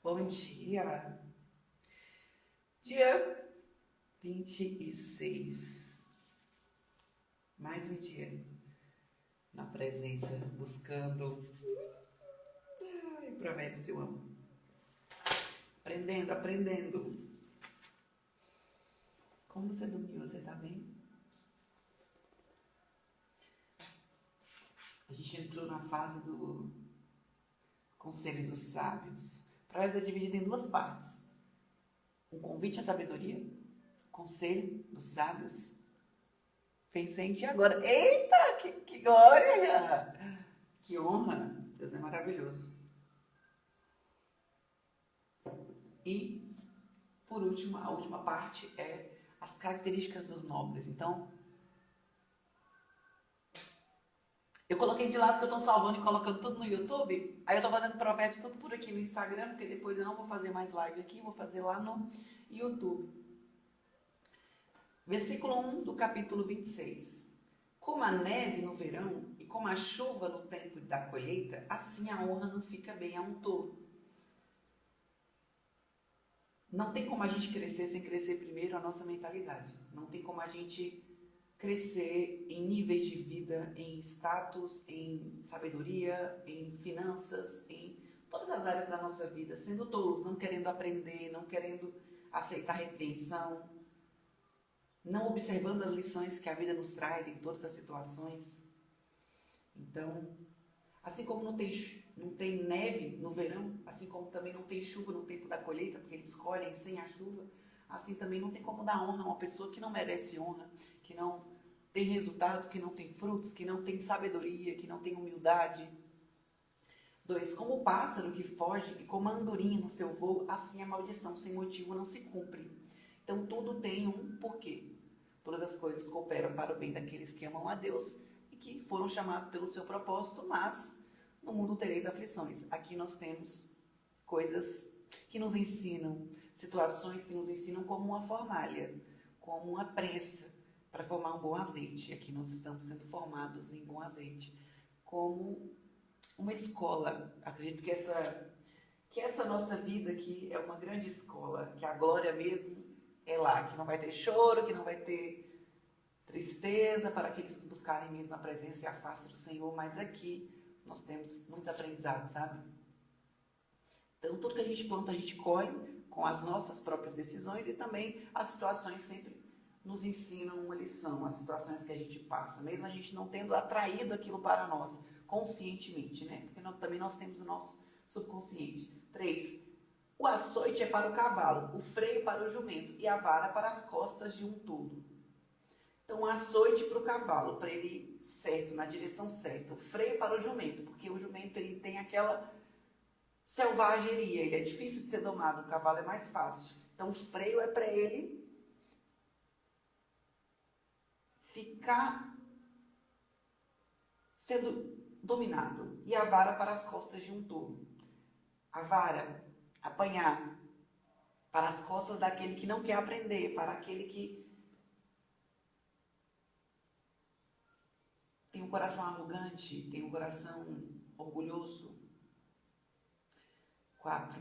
Bom dia, dia 26, mais um dia na presença, buscando, provérbios eu amo, aprendendo. Como você dormiu? Você tá bem? A gente entrou na fase do Conselhos dos Sábios. O provérbio é dividido em duas partes. Um convite à sabedoria, conselho dos sábios. Pensei em ti agora. Eita, que glória! Que honra! Deus é maravilhoso. E, por último, a última parte é as características dos nobres. Então, eu coloquei de lado que eu estou salvando e colocando tudo no YouTube. Aí eu estou fazendo provérbios tudo por aqui no Instagram, porque depois eu não vou fazer mais live aqui, vou fazer lá no YouTube. Versículo 1 do capítulo 26. Como a neve no verão e como a chuva no tempo da colheita, assim a honra não fica bem a um tolo. Não tem como a gente crescer sem crescer primeiro a nossa mentalidade. Não tem como a gente crescer em níveis de vida, em status, em sabedoria, em finanças, em todas as áreas da nossa vida, sendo tolos, não querendo aprender, não querendo aceitar repreensão, não observando as lições que a vida nos traz em todas as situações. Então, assim como não tem neve no verão, assim como também não tem chuva no tempo da colheita, porque eles colhem sem a chuva, assim também não tem como dar honra a uma pessoa que não merece honra, que não tem resultados, que não tem frutos, que não tem sabedoria, que não tem humildade. 2. Como o pássaro que foge e como a andorinha no seu voo, assim a maldição sem motivo não se cumpre. Então tudo tem um porquê. Todas as coisas cooperam para o bem daqueles que amam a Deus e que foram chamados pelo seu propósito, mas no mundo tereis aflições. Aqui nós temos coisas que nos ensinam, situações que nos ensinam como uma fornalha, como uma prensa para formar um bom azeite. Aqui nós estamos sendo formados em bom azeite, como uma escola. Acredito que essa nossa vida aqui é uma grande escola, que a glória mesmo é lá, que não vai ter choro, que não vai ter tristeza para aqueles que buscarem mesmo a presença e a face do Senhor, mas aqui nós temos muitos aprendizados, sabe? Então, tudo que a gente planta, a gente colhe com as nossas próprias decisões e também as situações sempre nos ensinam uma lição, as situações que a gente passa, mesmo a gente não tendo atraído aquilo para nós conscientemente, né? Porque também nós temos o nosso subconsciente. 3. O açoite é para o cavalo, o freio para o jumento e a vara para as costas de um tolo. Então, o açoite para o cavalo, para ele ir certo, na direção certa. O freio para o jumento, porque o jumento ele tem aquela selvageria, ele é difícil de ser domado, o cavalo é mais fácil. Então, o freio é para ele ficar sendo dominado. E a vara para as costas de um tolo. A vara, apanhar para as costas daquele que não quer aprender, para aquele que tem um coração arrogante, tem um coração orgulhoso. 4.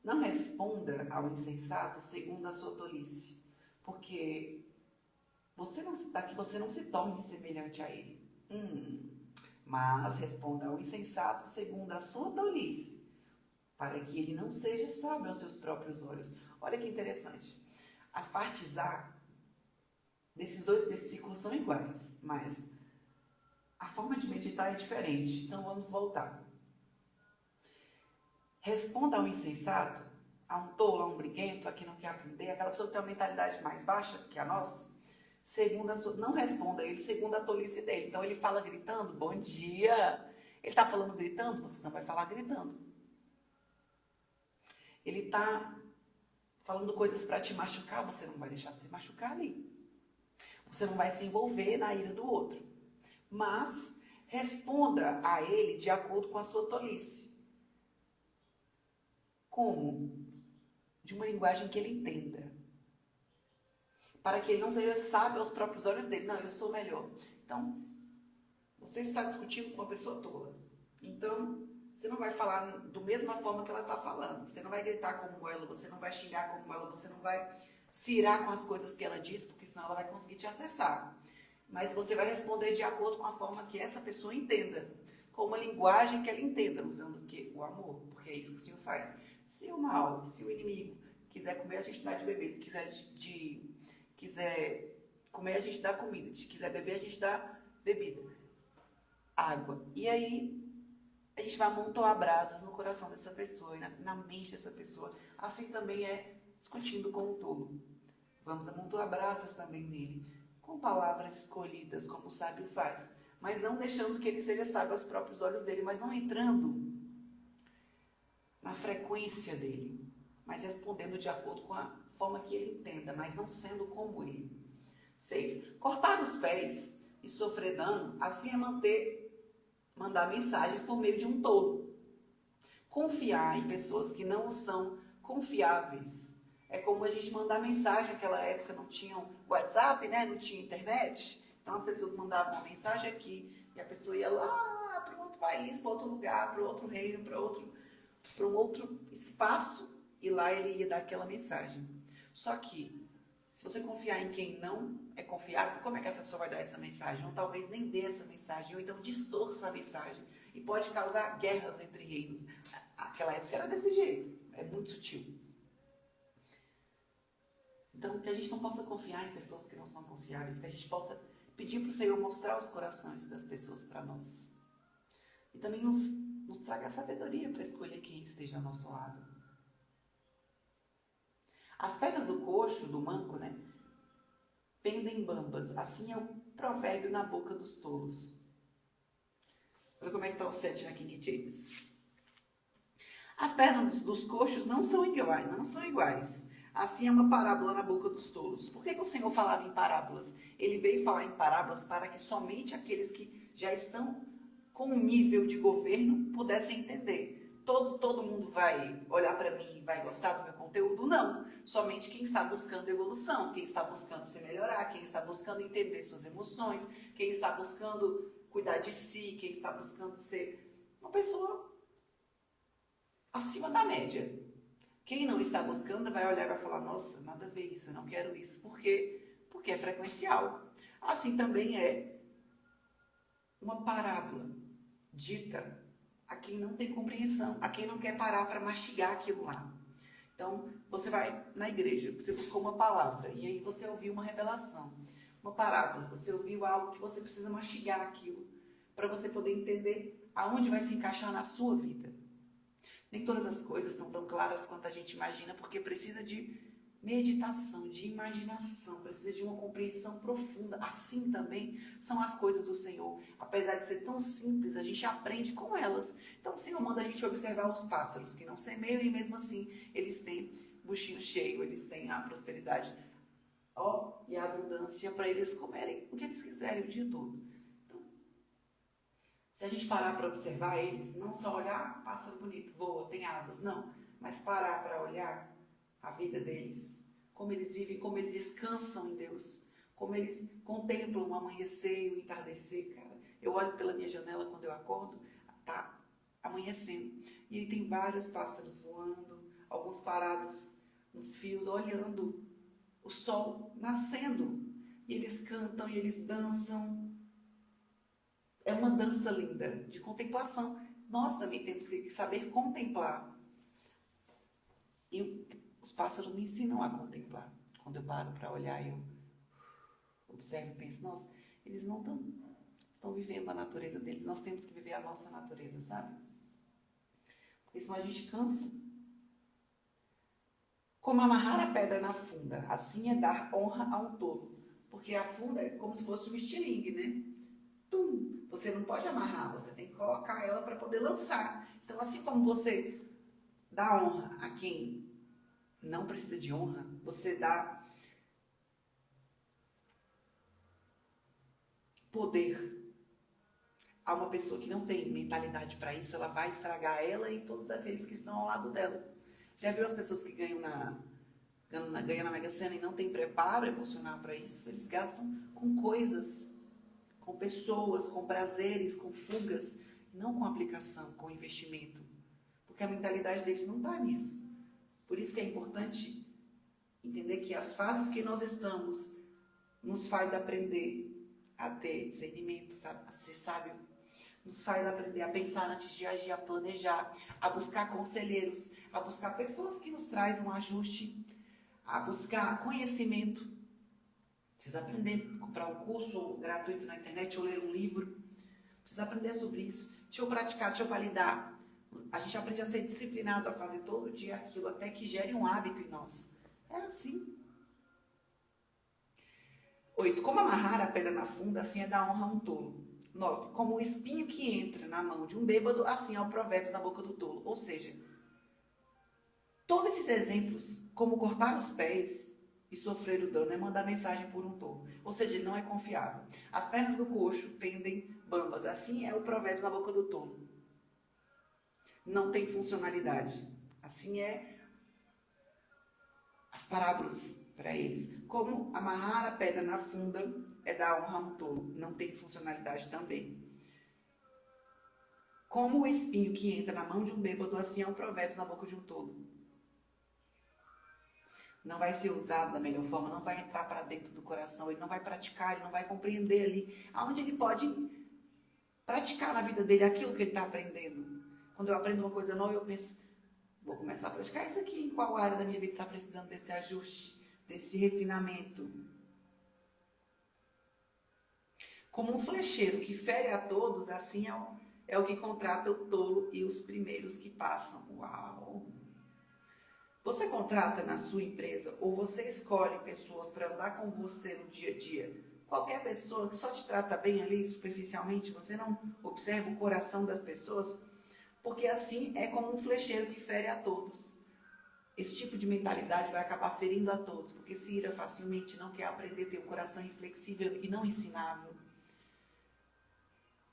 Não responda ao insensato segundo a sua tolice, porque para que você não se torne semelhante a ele. Mas responda ao insensato segundo a sua tolice, para que ele não seja sábio aos seus próprios olhos. Olha que interessante. As partes A desses dois versículos são iguais, mas a forma de meditar é diferente. Então vamos voltar. Responda ao insensato, a um tolo, a um briguento, a quem não quer aprender, aquela pessoa que tem uma mentalidade mais baixa que a nossa, não responda a ele segundo a tolice dele. Então ele fala gritando, bom dia. Ele está falando gritando, você não vai falar gritando. Ele está falando coisas para te machucar, você não vai deixar se machucar ali. Você não vai se envolver na ira do outro. Mas responda a ele de acordo com a sua tolice. Como? De uma linguagem que ele entenda. Para que ele não seja sábio aos próprios olhos dele. Não, eu sou melhor. Então, você está discutindo com uma pessoa tola. Então, você não vai falar da mesma forma que ela está falando. Você não vai gritar como ela, você não vai xingar como ela, você não vai se irar com as coisas que ela diz, porque senão ela vai conseguir te acessar. Mas você vai responder de acordo com a forma que essa pessoa entenda, com uma linguagem que ela entenda, usando o quê? O amor, porque é isso que o Senhor faz. Se o mal, se o inimigo quiser comer, a gente dá de beber. Quiser comer, a gente dá comida. Se quiser beber, a gente dá bebida. Água. E aí, a gente vai amontoar brasas no coração dessa pessoa e na mente dessa pessoa. Assim também é discutindo com o tolo. Vamos amontoar brasas também nele, com palavras escolhidas, como o sábio faz. Mas não deixando que ele seja sábio aos próprios olhos dele, mas não entrando na frequência dele, mas respondendo de acordo com a forma que ele entenda, mas não sendo como ele. 6. Cortar os pés e sofrer dano, assim é mandar mensagens por meio de um tolo. Confiar em pessoas que não são confiáveis. É como a gente mandar mensagem, naquela época não tinha WhatsApp, né? Não tinha internet. Então as pessoas mandavam uma mensagem aqui e a pessoa ia lá para outro país, para outro lugar, para outro reino, para um outro espaço e lá ele ia dar aquela mensagem. Só que, se você confiar em quem não é confiável, como é que essa pessoa vai dar essa mensagem? Ou talvez nem dê essa mensagem, ou então distorça a mensagem e pode causar guerras entre reinos. Aquela época era desse jeito, é muito sutil. Então, que a gente não possa confiar em pessoas que não são confiáveis, que a gente possa pedir para o Senhor mostrar os corações das pessoas para nós. E também nos traga a sabedoria para escolher quem esteja ao nosso lado. As pedras do coxo, do manco, né, pendem bambas. Assim é o provérbio na boca dos tolos. Olha como é que está o 7 na King James. As pernas dos coxos não são iguais. Assim é uma parábola na boca dos tolos. Por que o Senhor falava em parábolas? Ele veio falar em parábolas para que somente aqueles que já estão com um nível de governo pudessem entender. Todo mundo vai olhar para mim e vai gostar do meu conteúdo? Não. Somente quem está buscando evolução, quem está buscando se melhorar, quem está buscando entender suas emoções, quem está buscando cuidar de si, quem está buscando ser uma pessoa acima da média. Quem não está buscando vai olhar e vai falar, nossa, nada a ver isso, eu não quero isso. Por quê? Porque é frequencial. Assim também é uma parábola dita a quem não tem compreensão, a quem não quer parar para mastigar aquilo lá. Então, você vai na igreja, você buscou uma palavra, e aí você ouviu uma revelação, uma parábola, você ouviu algo que você precisa mastigar aquilo, para você poder entender aonde vai se encaixar na sua vida. Nem todas as coisas estão tão claras quanto a gente imagina, porque precisa de meditação, de imaginação, precisa de uma compreensão profunda. Assim também são as coisas do Senhor. Apesar de ser tão simples, a gente aprende com elas. Então o Senhor manda a gente observar os pássaros, que não semeiam e mesmo assim eles têm buchinho cheio, eles têm a prosperidade e a abundância para eles comerem o que eles quiserem o dia todo. Então, se a gente parar para observar eles, não só olhar, pássaro bonito, voa, tem asas, não, mas parar para olhar a vida deles, como eles vivem, como eles descansam em Deus, como eles contemplam o amanhecer e o entardecer, cara. Eu olho pela minha janela quando eu acordo, tá amanhecendo, e aí tem vários pássaros voando, alguns parados nos fios, olhando o sol nascendo, e eles cantam e eles dançam. É uma dança linda, de contemplação. Nós também temos que saber contemplar. E os pássaros me ensinam a contemplar. Quando eu paro para olhar, eu observo e penso, nossa, eles não estão vivendo a natureza deles, nós temos que viver a nossa natureza, sabe? Porque senão a gente cansa. Como amarrar a pedra na funda, assim é dar honra a um tolo. Porque a funda é como se fosse um estilingue, né? Tum! Você não pode amarrar, você tem que colocar ela para poder lançar. Então, assim como você dá honra a quem não precisa de honra, você dá poder a uma pessoa que não tem mentalidade para isso, ela vai estragar ela e todos aqueles que estão ao lado dela. Já viu as pessoas que ganham na Mega Sena e não tem preparo emocional para isso? Eles gastam com coisas, com pessoas, com prazeres, com fugas, não com aplicação, com investimento. porque a mentalidade deles não está nisso. Por isso que é importante entender que as fases que nós estamos nos faz aprender a ter discernimento, a ser sábio, nos faz aprender a pensar antes de agir, a planejar, a buscar conselheiros, a buscar pessoas que nos trazem um ajuste, a buscar conhecimento. Precisa aprender a comprar um curso gratuito na internet ou ler um livro. Precisa aprender sobre isso. Deixa eu praticar, deixa eu validar. A gente aprende a ser disciplinado, a fazer todo dia aquilo, até que gere um hábito em nós. É assim. 8. Como amarrar a pedra na funda, assim é dar honra a um tolo. 9. Como o espinho que entra na mão de um bêbado, assim é o provérbios na boca do tolo. Ou seja, todos esses exemplos, como cortar os pés e sofrer o dano, é mandar mensagem por um tolo. Ou seja, ele não é confiável. As pernas do coxo pendem bambas. Assim é o provérbios na boca do tolo. Não tem funcionalidade. Assim é as parábolas para eles. Como amarrar a pedra na funda é dar honra a um tolo. Não tem funcionalidade também. Como o espinho que entra na mão de um bêbado, assim é o provérbios na boca de um tolo. Não vai ser usado da melhor forma, não vai entrar para dentro do coração, ele não vai praticar, ele não vai compreender ali aonde ele pode praticar na vida dele aquilo que ele está aprendendo. Quando eu aprendo uma coisa nova, eu penso, vou começar a praticar isso aqui, em qual área da minha vida está precisando desse ajuste, desse refinamento. Como um flecheiro que fere a todos, assim é o que contrata o tolo e os primeiros que passam. Uau! Você contrata na sua empresa ou você escolhe pessoas para andar com você no dia a dia? Qualquer pessoa que só te trata bem ali superficialmente, você não observa o coração das pessoas? Porque assim é como um flecheiro que fere a todos. Esse tipo de mentalidade vai acabar ferindo a todos, porque se ira facilmente, não quer aprender, tem um coração inflexível e não ensinável.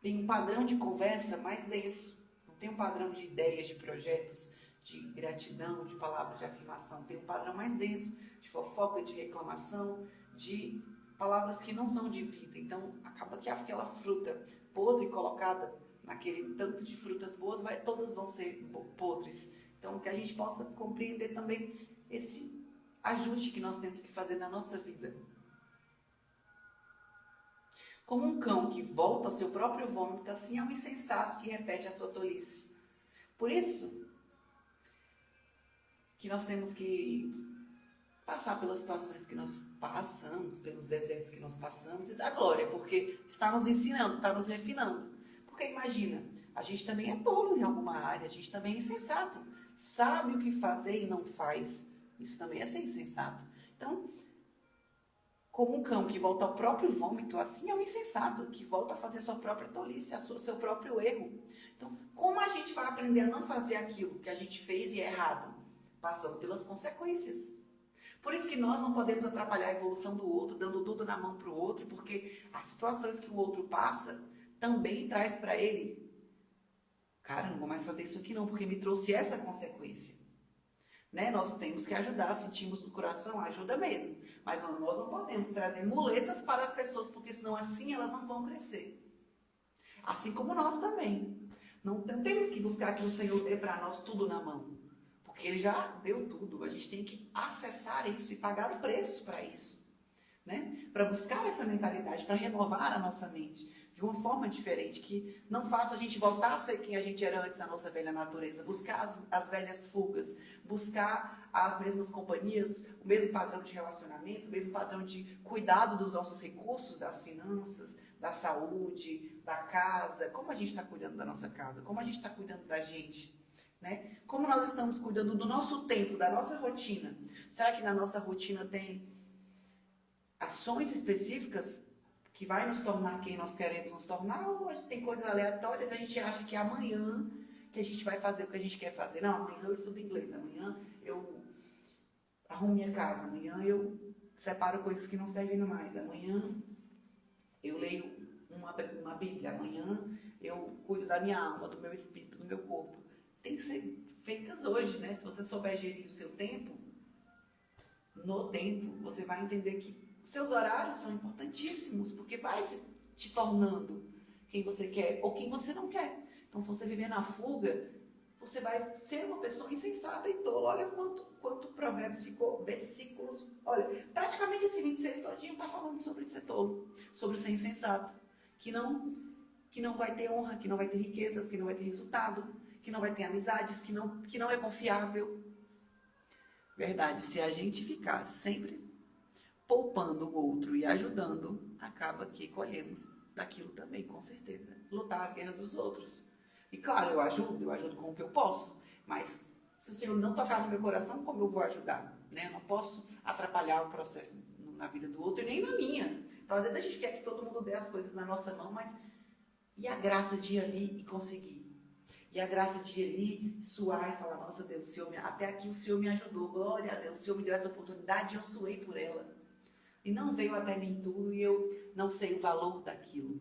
Tem um padrão de conversa mais denso, não tem um padrão de ideias, de projetos, de gratidão, de palavras de afirmação. Tem um padrão mais denso, de fofoca, de reclamação, de palavras que não são de vida. Então, acaba que aquela fruta podre colocada naquele tanto de frutas boas, todas vão ser podres. Então, que a gente possa compreender também esse ajuste que nós temos que fazer na nossa vida. Como um cão que volta ao seu próprio vômito, assim é um insensato que repete a sua tolice. Por isso que nós temos que passar pelas situações que nós passamos, pelos desertos que nós passamos e dar glória, porque está nos ensinando, está nos refinando. Porque imagina, a gente também é tolo em alguma área, a gente também é insensato, sabe o que fazer e não faz. Isso também é ser insensato. Então, como um cão que volta ao próprio vômito, assim é um insensato que volta a fazer sua própria tolice, seu próprio erro. Então, como a gente vai aprender a não fazer aquilo que a gente fez e é errado? Passando pelas consequências. Por isso que nós não podemos atrapalhar a evolução do outro, dando tudo na mão para o outro, porque as situações que o outro passa também traz para ele. Cara, não vou mais fazer isso aqui não, porque me trouxe essa consequência. Né? Nós temos que ajudar, sentimos no coração, ajuda mesmo. Mas nós não podemos trazer muletas para as pessoas, porque senão assim elas não vão crescer. Assim como nós também. Não temos que buscar que o Senhor dê para nós tudo na mão. Porque Ele já deu tudo. A gente tem que acessar isso e pagar o preço para isso. Né? Para buscar essa mentalidade, para renovar a nossa mente de uma forma diferente, que não faça a gente voltar a ser quem a gente era antes na nossa velha natureza, buscar as velhas fugas, buscar as mesmas companhias, o mesmo padrão de relacionamento, o mesmo padrão de cuidado dos nossos recursos, das finanças, da saúde, da casa. Como a gente está cuidando da nossa casa? Como a gente está cuidando da gente? Né? Como nós estamos cuidando do nosso tempo, da nossa rotina? Será que na nossa rotina tem ações específicas que vai nos tornar quem nós queremos nos tornar, ou tem coisas aleatórias, a gente acha que é amanhã que a gente vai fazer o que a gente quer fazer. Não, amanhã eu estudo inglês, amanhã eu arrumo minha casa, amanhã eu separo coisas que não servem mais, amanhã eu leio uma Bíblia, amanhã eu cuido da minha alma, do meu espírito, do meu corpo. Tem que ser feitas hoje, né? Se você souber gerir o seu tempo, no tempo, você vai entender que seus horários são importantíssimos, porque vai se te tornando quem você quer ou quem você não quer. Então, se você viver na fuga, você vai ser uma pessoa insensata e tola. Olha quanto Provérbios ficou, versículos. Olha, praticamente esse 26 todinho está falando sobre ser tolo, sobre ser insensato, que não vai ter honra, que não vai ter riquezas, que não vai ter resultado, que não vai ter amizades, que não é confiável. Verdade, se a gente ficar sempre poupando o outro e ajudando, acaba que colhemos daquilo também, com certeza. Lutar as guerras dos outros. E claro, eu ajudo com o que eu posso, mas se o Senhor não tocar no meu coração, como eu vou ajudar? Né? Eu não posso atrapalhar o processo na vida do outro e nem na minha. Então, às vezes a gente quer que todo mundo dê as coisas na nossa mão, mas e a graça de ir ali e conseguir? E a graça de ir ali, suar e falar, nossa Deus, até aqui o Senhor me ajudou, glória a Deus, o Senhor me deu essa oportunidade e eu suei por ela. E não veio até mim tudo e eu não sei o valor daquilo.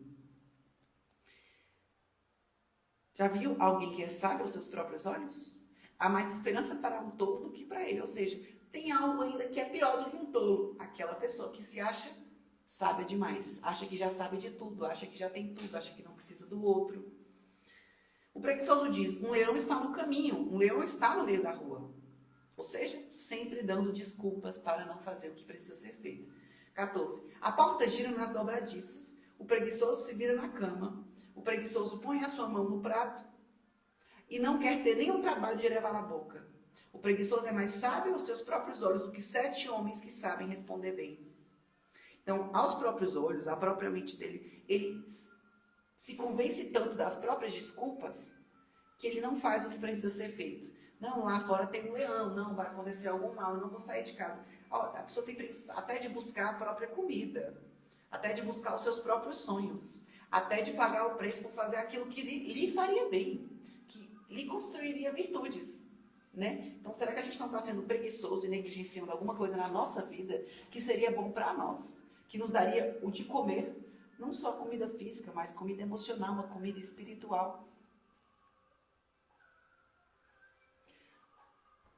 Já viu alguém que é sábio aos seus próprios olhos? Há mais esperança para um tolo do que para ele. Ou seja, tem algo ainda que é pior do que um tolo. Aquela pessoa que se acha sábia demais. Acha que já sabe de tudo, acha que já tem tudo, acha que não precisa do outro. O preguiçoso diz, um leão está no caminho, um leão está no meio da rua. Ou seja, sempre dando desculpas para não fazer o que precisa ser feito. 14. A porta gira nas dobradiças, o preguiçoso se vira na cama, o preguiçoso põe a sua mão no prato e não quer ter nem o trabalho de levar na boca. O preguiçoso é mais sábio aos seus próprios olhos do que 7 homens que sabem responder bem. Então, aos próprios olhos, à própria mente dele, ele se convence tanto das próprias desculpas que ele não faz o que precisa ser feito. Não, lá fora tem um leão, não, vai acontecer algum mal, eu não vou sair de casa. A pessoa tem até de buscar a própria comida, até de buscar os seus próprios sonhos, até de pagar o preço por fazer aquilo que lhe faria bem, que lhe construiria virtudes. Né? Então, será que a gente não está sendo preguiçoso e negligenciando alguma coisa na nossa vida que seria bom para nós, que nos daria o de comer, não só comida física, mas comida emocional, uma comida espiritual?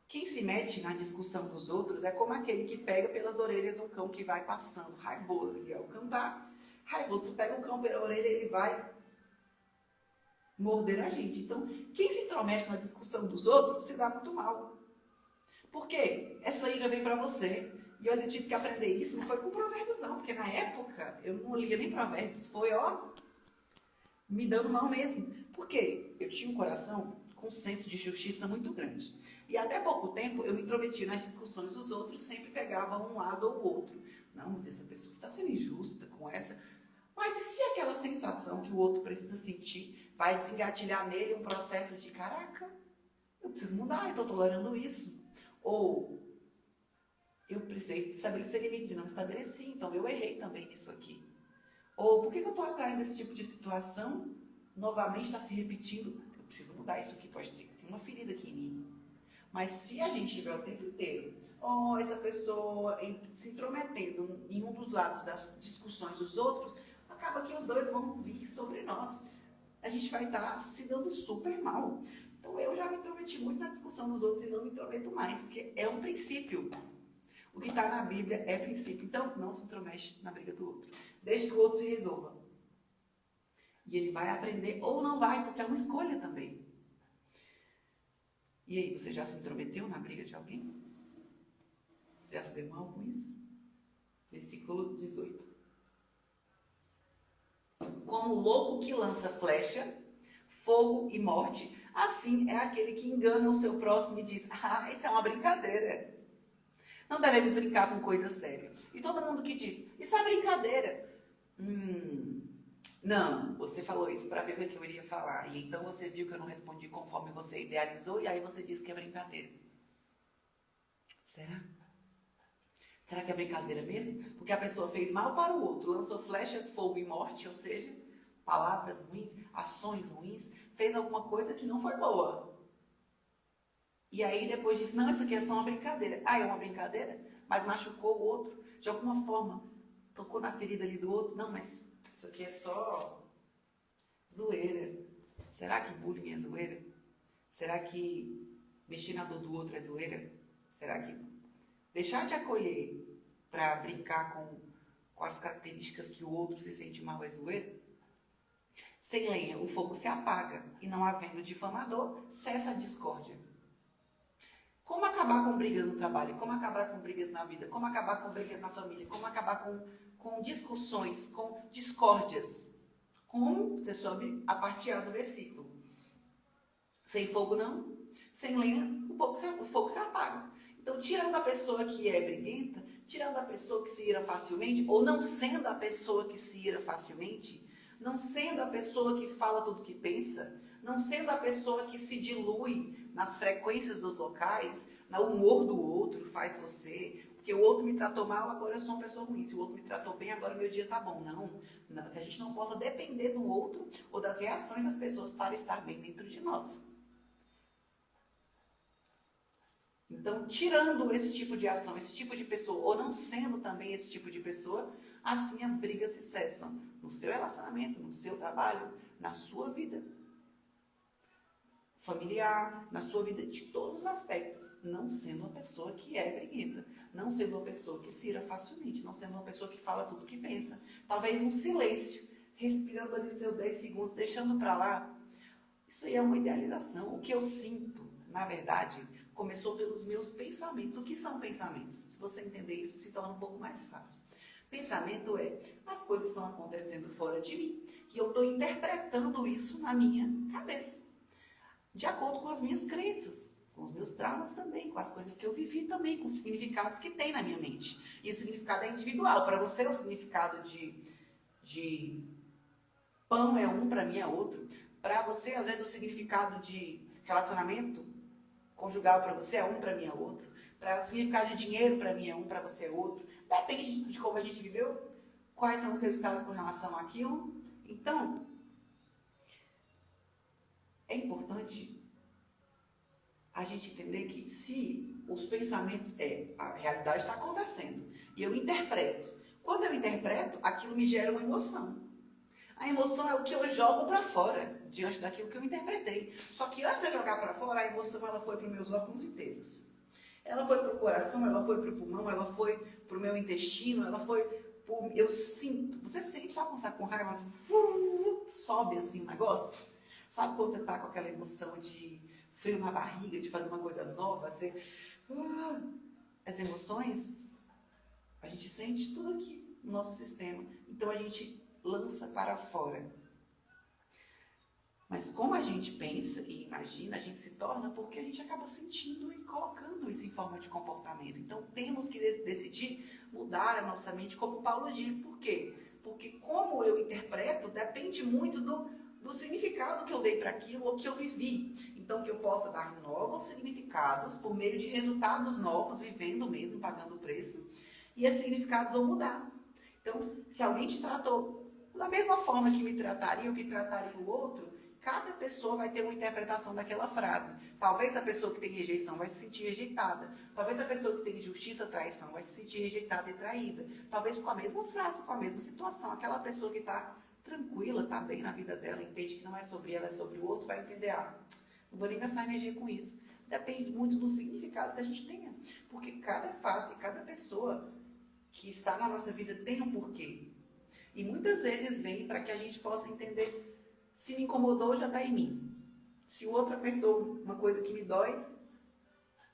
Quem se mete na discussão dos outros é como aquele que pega pelas orelhas um cão que vai passando, raivoso. E o cão tá raivoso, tu pega o cão pela orelha e ele vai morder a gente. Então, quem se intromete na discussão dos outros se dá muito mal. Por quê? Essa ira vem para você. E eu tive que aprender isso, não foi com Provérbios não, porque na época eu não lia nem Provérbios, foi me dando mal mesmo. Por quê? Eu tinha um coração com um senso de justiça muito grande. E até pouco tempo eu me intrometi nas discussões dos outros, sempre pegava um lado ou outro. Não, mas essa pessoa está sendo injusta com essa. Mas e se aquela sensação que o outro precisa sentir vai desengatilhar nele um processo de, caraca, eu preciso mudar, eu estou tolerando isso. Ou eu precisei estabelecer limites e não estabeleci, então eu errei também nisso aqui. Ou por que eu estou atraindo esse tipo de situação? Novamente está se repetindo. Eu preciso mudar isso aqui, pode ter uma ferida aqui em mim. Mas se a gente tiver o tempo inteiro, essa pessoa se intrometendo em um dos lados das discussões dos outros, acaba que os dois vão vir sobre nós. A gente vai estar se dando super mal. Então eu já me intrometi muito na discussão dos outros e não me intrometo mais, porque é um princípio. O que está na Bíblia é princípio. Então, não se intromete na briga do outro. Deixe que o outro se resolva. E ele vai aprender ou não vai, porque é uma escolha também. E aí, você já se intrometeu na briga de alguém? Já se deu mal com isso? Versículo 18. Como o louco que lança flecha, fogo e morte, assim é aquele que engana o seu próximo e diz, isso é uma brincadeira. Não devemos brincar com coisa séria. E todo mundo que diz, isso é brincadeira. Não, você falou isso para ver o que eu iria falar. E então você viu que eu não respondi conforme você idealizou e aí você disse que é brincadeira. Será? Será que é brincadeira mesmo? Porque a pessoa fez mal para o outro, lançou flechas, fogo e morte, ou seja, palavras ruins, ações ruins, fez alguma coisa que não foi boa. E aí depois disse, não, isso aqui é só uma brincadeira. É uma brincadeira? Mas machucou o outro, de alguma forma, tocou na ferida ali do outro. Não, mas isso aqui é só zoeira. Será que bullying é zoeira? Será que mexer na dor do outro é zoeira? Será que deixar de acolher para brincar com as características que o outro se sente mal é zoeira? Sem lenha, o fogo se apaga, e não havendo difamador, cessa a discórdia. Como acabar com brigas no trabalho? Como acabar com brigas na vida? Como acabar com brigas na família? Como acabar com discussões, com discórdias? Como? Você soube a parte A do versículo. Sem fogo não, sem lenha, o fogo se apaga. Então, tirando a pessoa que é briguenta, tirando a pessoa que se ira facilmente, ou não sendo a pessoa que se ira facilmente, não sendo a pessoa que fala tudo que pensa, não sendo a pessoa que se dilui nas frequências dos locais, no humor do outro, faz você, porque o outro me tratou mal, agora eu sou uma pessoa ruim, se o outro me tratou bem, agora meu dia tá bom. Não, que a gente não possa depender do outro ou das reações das pessoas para estar bem dentro de nós. Então, tirando esse tipo de ação, esse tipo de pessoa, ou não sendo também esse tipo de pessoa, assim as brigas se cessam no seu relacionamento, no seu trabalho, na sua vida familiar, na sua vida de todos os aspectos, não sendo uma pessoa que é briguenta, não sendo uma pessoa que se ira facilmente, não sendo uma pessoa que fala tudo que pensa. Talvez um silêncio, respirando ali os seus 10 segundos, deixando para lá. Isso aí é uma idealização. O que eu sinto, na verdade, começou pelos meus pensamentos. O que são pensamentos? Se você entender isso, se torna um pouco mais fácil. Pensamento é, as coisas estão acontecendo fora de mim e eu estou interpretando isso na minha cabeça, de acordo com as minhas crenças, com os meus traumas também, com as coisas que eu vivi também, com os significados que tem na minha mente. E o significado é individual. Para você, o significado de pão é um, para mim é outro. Para você, às vezes, o significado de relacionamento conjugal para você é um, para mim é outro. Para o significado de dinheiro, para mim é um, para você é outro. Depende de como a gente viveu, quais são os resultados com relação àquilo. Então, é importante a gente entender que se os pensamentos a realidade está acontecendo e eu interpreto. Quando eu interpreto, aquilo me gera uma emoção. A emoção é o que eu jogo para fora, diante daquilo que eu interpretei. Só que antes de jogar para fora, a emoção ela foi para os meus órgãos inteiros. Ela foi para o coração, ela foi para o pulmão, ela foi para o meu intestino, ela foi por... Eu sinto, você sente, sabe quando você está com raiva, sobe assim o negócio? Sabe quando você está com aquela emoção de frio na barriga, de fazer uma coisa nova, você... As emoções, a gente sente tudo aqui no nosso sistema. Então a gente lança para fora. Mas como a gente pensa e imagina, a gente se torna porque a gente acaba sentindo e colocando isso em forma de comportamento. Então temos que decidir mudar a nossa mente, como Paulo diz. Por quê? Porque como eu interpreto depende muito do significado que eu dei para aquilo ou que eu vivi. Então que eu possa dar novos significados por meio de resultados novos, vivendo mesmo, pagando o preço. E esses significados vão mudar. Então, se alguém te tratou da mesma forma que me trataria ou que trataria o outro, cada pessoa vai ter uma interpretação daquela frase. Talvez a pessoa que tem rejeição vai se sentir rejeitada. Talvez a pessoa que tem injustiça, traição, vai se sentir rejeitada e traída. Talvez com a mesma frase, com a mesma situação. Aquela pessoa que está tranquila, está bem na vida dela, entende que não é sobre ela, é sobre o outro, vai entender, não vou nem gastar energia com isso. Depende muito dos significados que a gente tenha. Porque cada fase, cada pessoa que está na nossa vida tem um porquê. E muitas vezes vem para que a gente possa entender, se me incomodou, já está em mim. Se o outro apertou uma coisa que me dói,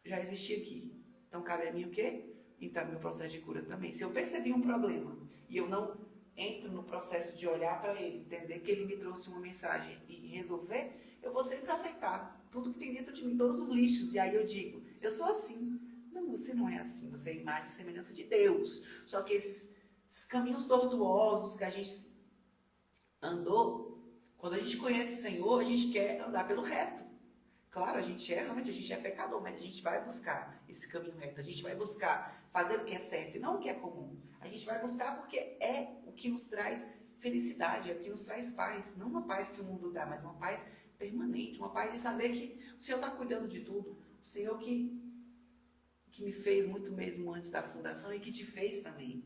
já existia aqui. Então cabe a mim o quê? Entrar no meu processo de cura também. Se eu percebi um problema e eu não entro no processo de olhar para ele, entender que ele me trouxe uma mensagem e resolver, eu vou sempre aceitar tudo que tem dentro de mim, todos os lixos. E aí eu digo, eu sou assim. Não, você não é assim. Você é a imagem e semelhança de Deus. Só que esses caminhos tortuosos que a gente andou, quando a gente conhece o Senhor, a gente quer andar pelo reto. Claro, a gente é errante, a gente é pecador, mas a gente vai buscar esse caminho reto. A gente vai buscar fazer o que é certo e não o que é comum. A gente vai buscar porque é o que nos traz felicidade, é o que nos traz paz. Não uma paz que o mundo dá, mas uma paz permanente, uma paz de saber que o Senhor está cuidando de tudo. O Senhor que me fez muito mesmo antes da fundação e que te fez também.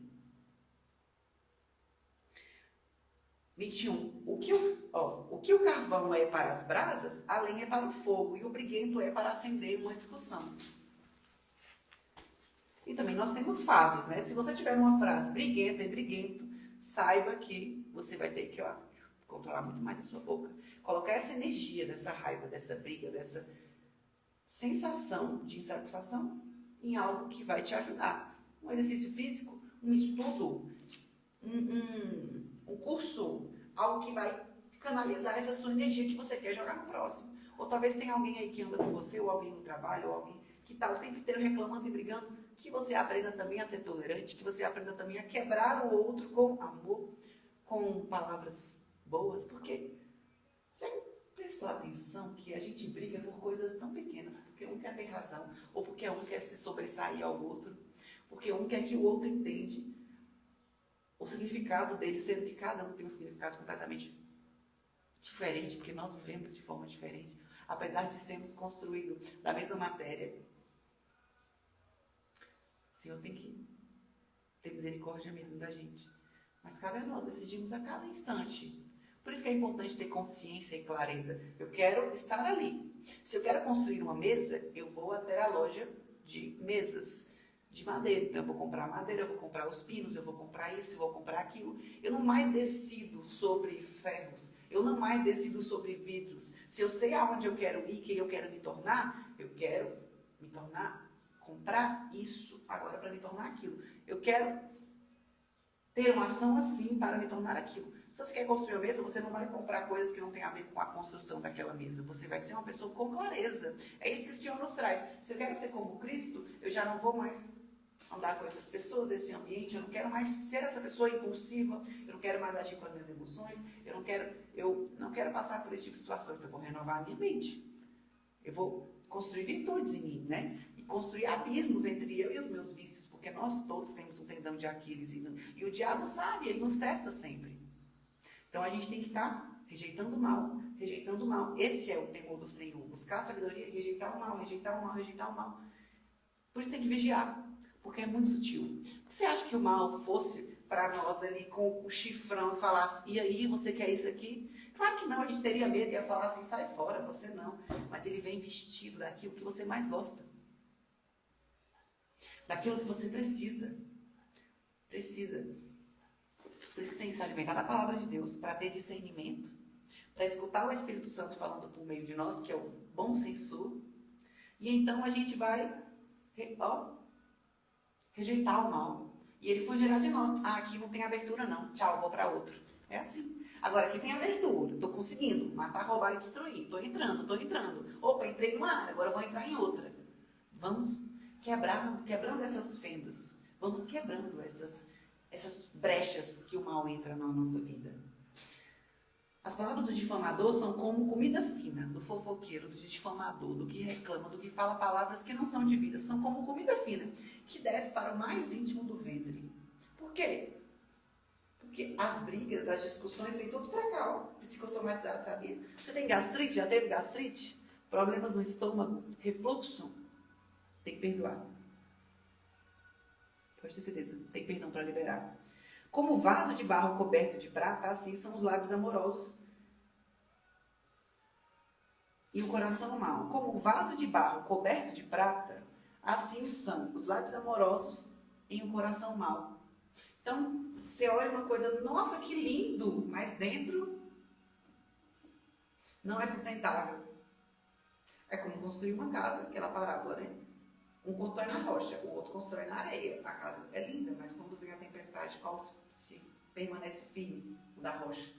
21. O que o carvão é para as brasas, a lenha é para o fogo, e o briguento é para acender uma discussão. E também nós temos fases, né? Se você tiver uma frase briguenta e briguento, saiba que você vai ter que controlar muito mais a sua boca. Colocar essa energia, dessa raiva, dessa briga, dessa sensação de insatisfação em algo que vai te ajudar. Um exercício físico, um estudo, um curso, algo que vai canalizar essa sua energia que você quer jogar no próximo. Ou talvez tenha alguém aí que anda com você, ou alguém no trabalho, ou alguém que está o tempo inteiro reclamando e brigando, que você aprenda também a ser tolerante, que você aprenda também a quebrar o outro com amor, com palavras boas, porque já prestou atenção que a gente briga por coisas tão pequenas, porque um quer ter razão, ou porque um quer se sobressair ao outro, porque um quer que o outro entende o significado dele, sendo que cada um tem um significado completamente diferente, porque nós vivemos de forma diferente, apesar de sermos construídos da mesma matéria. O Senhor tem que ter misericórdia mesmo da gente. Mas cabe a nós decidimos a cada instante. Por isso que é importante ter consciência e clareza. Eu quero estar ali. Se eu quero construir uma mesa, eu vou até a loja de mesas de madeira. Então eu vou comprar madeira, eu vou comprar os pinos, eu vou comprar isso, eu vou comprar aquilo. Eu não mais decido sobre ferros. Eu não mais decido sobre vidros. Se eu sei aonde eu quero ir, quem eu quero me tornar, eu quero me tornar, comprar isso agora para me tornar aquilo. Eu quero ter uma ação assim para me tornar aquilo. Se você quer construir uma mesa, você não vai comprar coisas que não têm a ver com a construção daquela mesa. Você vai ser uma pessoa com clareza. É isso que o Senhor nos traz. Se eu quero ser como Cristo, eu já não vou mais andar com essas pessoas, esse ambiente. Eu não quero mais ser essa pessoa impulsiva. Eu não quero mais agir com as minhas emoções. Eu não quero passar por esse tipo de situação. Então eu vou renovar a minha mente. Eu vou construir virtudes em mim, né? E construir abismos entre eu e os meus vícios, porque nós todos temos um tendão de Aquiles e o diabo sabe, ele nos testa sempre. Então a gente tem que estar rejeitando o mal, rejeitando o mal. Esse é o temor do Senhor. Buscar a sabedoria, rejeitar o mal, rejeitar o mal, rejeitar o mal. Por isso tem que vigiar, porque é muito sutil. Você acha que o mal fosse para nós ali com o chifrão e falasse, e aí, você quer isso aqui? Claro que não, a gente teria medo e ia falar assim, sai fora, você não. Mas ele vem vestido daquilo que você mais gosta. Daquilo que você precisa. Precisa. Por isso que tem que se alimentar da palavra de Deus, para ter discernimento, para escutar o Espírito Santo falando por meio de nós, que é o bom senso. E então a gente vai rejeitar o mal. E ele fugirá de nós. Ah, aqui não tem abertura não. Tchau, vou para outro. É assim. Agora, aqui tem abertura. Estou conseguindo matar, roubar e destruir. Estou entrando. Opa, entrei numa área, agora vou entrar em outra. Vamos quebrando essas fendas. Vamos quebrando essas brechas que o mal entra na nossa vida. As palavras do difamador são como comida fina, do fofoqueiro, do difamador, do que reclama, do que fala palavras que não são de vida. São como comida fina, que desce para o mais íntimo do ventre. Por quê? Porque as brigas, as discussões, vêm tudo para cá, ó, psicossomatizado, sabia? Você tem gastrite? Já teve gastrite? Problemas no estômago? Refluxo? Tem que perdoar. Pode ter certeza, tem perdão para liberar. Como vaso de barro coberto de prata, assim são os lábios amorosos e o coração mau. Como vaso de barro coberto de prata, assim são os lábios amorosos e o coração mau. Então, você olha uma coisa, nossa, que lindo, mas dentro não é sustentável. É como construir uma casa, aquela parábola, né? Um constrói na rocha, o outro constrói na areia. A casa é linda, mas quando vem a tempestade, qual se permanece firme? O da rocha.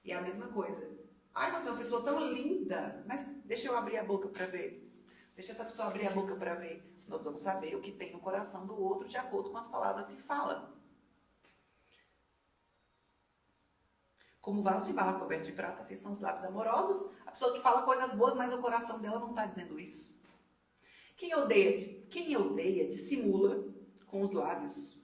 E é a mesma coisa. Ai, mas é uma pessoa tão linda, mas deixa eu abrir a boca para ver. Deixa essa pessoa abrir a boca para ver. Nós vamos saber o que tem no coração do outro de acordo com as palavras que fala. Como vaso de barro coberto de prata, assim são os lábios amorosos. A pessoa que fala coisas boas, mas o coração dela não está dizendo isso. Quem odeia dissimula com os lábios,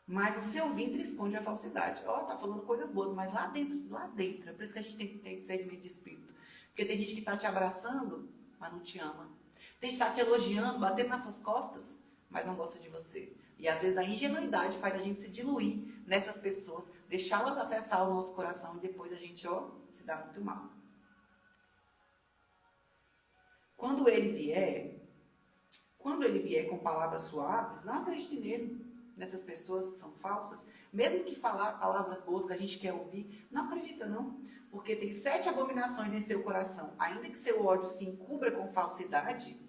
mas o seu ventre esconde a falsidade. Tá falando coisas boas, mas lá dentro. É por isso que a gente tem que ter discernimento de espírito. Porque tem gente que está te abraçando, mas não te ama. Tem gente que está te elogiando, batendo nas suas costas, mas não gosta de você. E às vezes a ingenuidade faz a gente se diluir nessas pessoas, deixá-las acessar o nosso coração e depois a gente, se dá muito mal. Quando ele vier com palavras suaves, não acredite nele. nessas pessoas que são falsas? Mesmo que falar palavras boas que a gente quer ouvir, não acredita não. Porque tem 7 abominações em seu coração. Ainda que seu ódio se encubra com falsidade,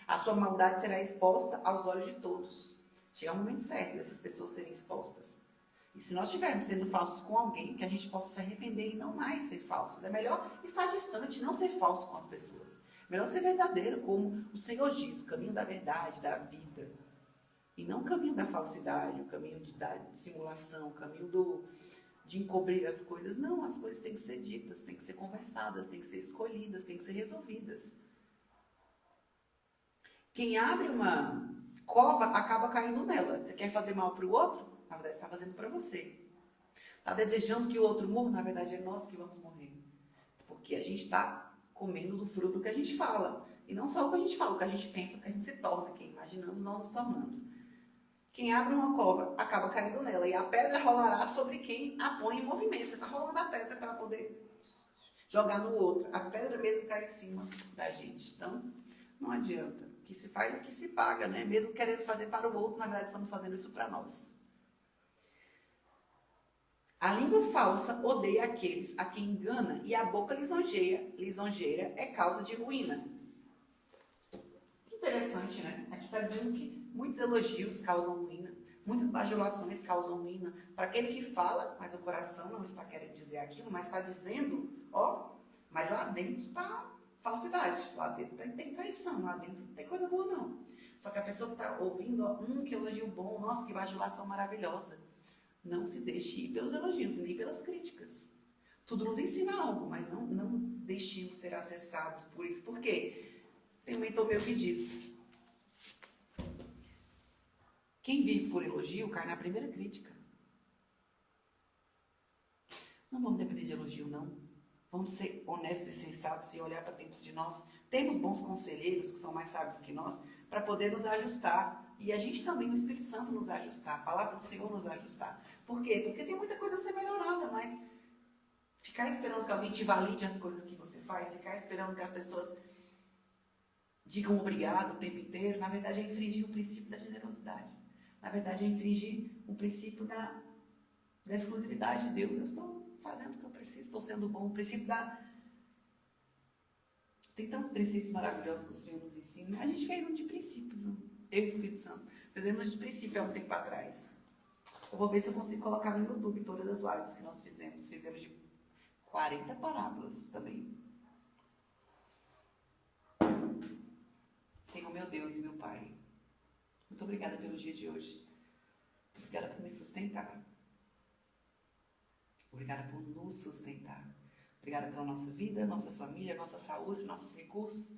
a sua maldade será exposta aos olhos de todos. Chega o momento certo dessas pessoas serem expostas. E se nós estivermos sendo falsos com alguém, que a gente possa se arrepender e não mais ser falsos. É melhor estar distante, não ser falso com as pessoas. Melhor ser verdadeiro, como o Senhor diz, o caminho da verdade, da vida. E não o caminho da falsidade, o caminho da dissimulação, o caminho de encobrir as coisas. Não, as coisas têm que ser ditas, têm que ser conversadas, têm que ser escolhidas, têm que ser resolvidas. Quem abre uma cova acaba caindo nela. Você quer fazer mal para o outro? Na verdade, você está fazendo para você. Está desejando que o outro morra? Na verdade, é nós que vamos morrer. Porque a gente está comendo do fruto que a gente fala. E não só o que a gente fala, o que a gente pensa, o que a gente se torna. Quem imaginamos, nós nos tornamos. Quem abre uma cova acaba caindo nela. E a pedra rolará sobre quem a põe em movimento. Você está rolando a pedra para poder jogar no outro. A pedra mesmo cai em cima da gente. Então, não adianta. O que se faz é o que se paga, né? Mesmo querendo fazer para o outro, na verdade, estamos fazendo isso para nós. A língua falsa odeia aqueles a quem engana e a boca lisonjeira é causa de ruína. Que interessante, né? Aqui está dizendo que muitos elogios causam ruína, muitas bajulações causam ruína. Para aquele que fala, mas o coração não está querendo dizer aquilo, mas está dizendo, ó, mas lá dentro está falsidade, lá dentro tem traição, lá dentro não tem coisa boa não. Só que a pessoa que está ouvindo, ó, que elogio bom, nossa, que bajulação maravilhosa. Não se deixe ir pelos elogios, nem pelas críticas. Tudo nos ensina algo, mas não deixemos ser acessados por isso. Por quê? Tem um mentor meu que diz: quem vive por elogio cai na primeira crítica. Não vamos depender de elogio, não. Vamos ser honestos e sensatos e olhar para dentro de nós. Temos bons conselheiros que são mais sábios que nós para poder nos ajustar. E a gente também, o Espírito Santo, nos ajustar. A palavra do Senhor nos ajustar. Por quê? Porque tem muita coisa a ser melhorada, mas ficar esperando que alguém te valide as coisas que você faz, ficar esperando que as pessoas digam obrigado o tempo inteiro, na verdade é infringir o princípio da generosidade. Na verdade é infringir o princípio da exclusividade de Deus. Eu estou fazendo o que eu preciso, estou sendo bom. O princípio da... Tem tantos princípios maravilhosos que o Senhor nos ensina. A gente fez um de princípios, eu e o Espírito Santo. Fizemos um de princípio há um tempo atrás. Eu vou ver se eu consigo colocar no YouTube todas as lives que nós fizemos. Fizemos de 40 parábolas também. Senhor, meu Deus e meu Pai, muito obrigada pelo dia de hoje. Obrigada por me sustentar. Obrigada por nos sustentar. Obrigada pela nossa vida, nossa família, nossa saúde, nossos recursos.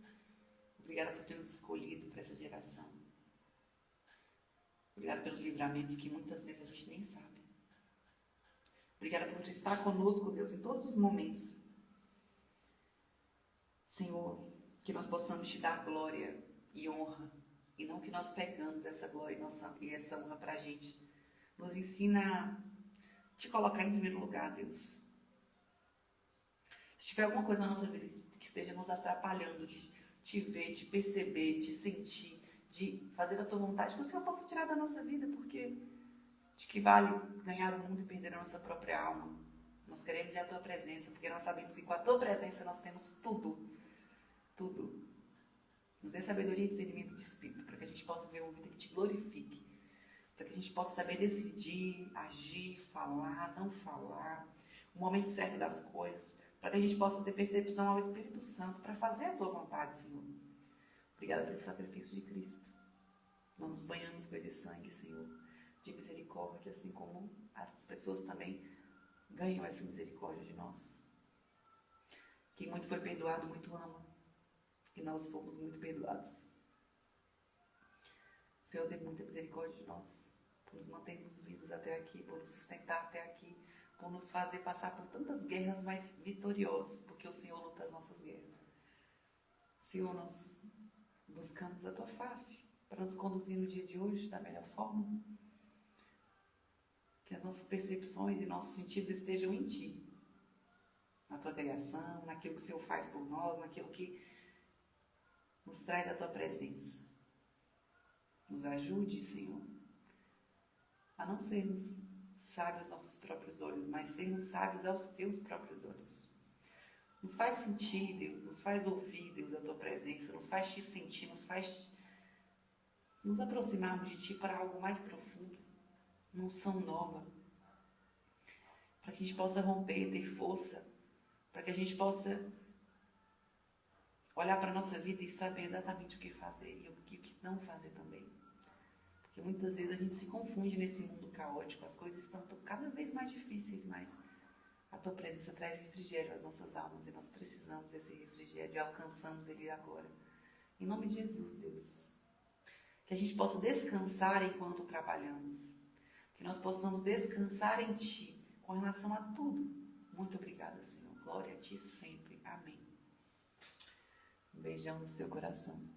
Obrigada por ter nos escolhido para essa geração. Obrigada pelos livramentos que muitas vezes a gente nem sabe. Obrigada por estar conosco, Deus, em todos os momentos. Senhor, que nós possamos te dar glória e honra, e não que nós pegamos essa glória e essa honra para a gente. Nos ensina a te colocar em primeiro lugar, Deus. Se tiver alguma coisa na nossa vida que esteja nos atrapalhando de te ver, de perceber, de sentir, de fazer a tua vontade, que o Senhor possa tirar da nossa vida, porque de que vale ganhar o mundo e perder a nossa própria alma. Nós queremos a tua presença, porque nós sabemos que com a tua presença nós temos tudo. Tudo. Nos dê sabedoria e discernimento de espírito, para que a gente possa ver uma vida que te glorifique, para que a gente possa saber decidir, agir, falar, não falar, o momento certo das coisas, para que a gente possa ter percepção ao Espírito Santo, para fazer a tua vontade, Senhor. Obrigada pelo sacrifício de Cristo. Nós nos banhamos com esse sangue, Senhor, de misericórdia, assim como as pessoas também ganham essa misericórdia de nós. Quem muito foi perdoado, muito ama. E nós fomos muito perdoados. O Senhor teve muita misericórdia de nós, por nos mantermos vivos até aqui, por nos sustentar até aqui, por nos fazer passar por tantas guerras, mas vitoriosos, porque o Senhor luta as nossas guerras. Senhor, nós buscamos a tua face para nos conduzir no dia de hoje da melhor forma. Que as nossas percepções e nossos sentidos estejam em ti, na tua criação, naquilo que o Senhor faz por nós, naquilo que nos traz a tua presença. Nos ajude, Senhor, a não sermos sábios aos nossos próprios olhos, mas sermos sábios aos teus próprios olhos. Nos faz sentir, Deus, nos faz ouvir, Deus, a tua presença, nos faz te sentir, nos faz nos aproximarmos de ti para algo mais profundo, uma unção nova, para que a gente possa romper, ter força, para que a gente possa olhar para a nossa vida e saber exatamente o que fazer e o que não fazer também. Porque muitas vezes a gente se confunde nesse mundo caótico, as coisas estão cada vez mais difíceis, mas a tua presença traz refrigério às nossas almas e nós precisamos desse refrigério e alcançamos ele agora. Em nome de Jesus, Deus. Que a gente possa descansar enquanto trabalhamos. Que nós possamos descansar em Ti com relação a tudo. Muito obrigada, Senhor. Glória a Ti sempre. Amém. Um beijão no seu coração.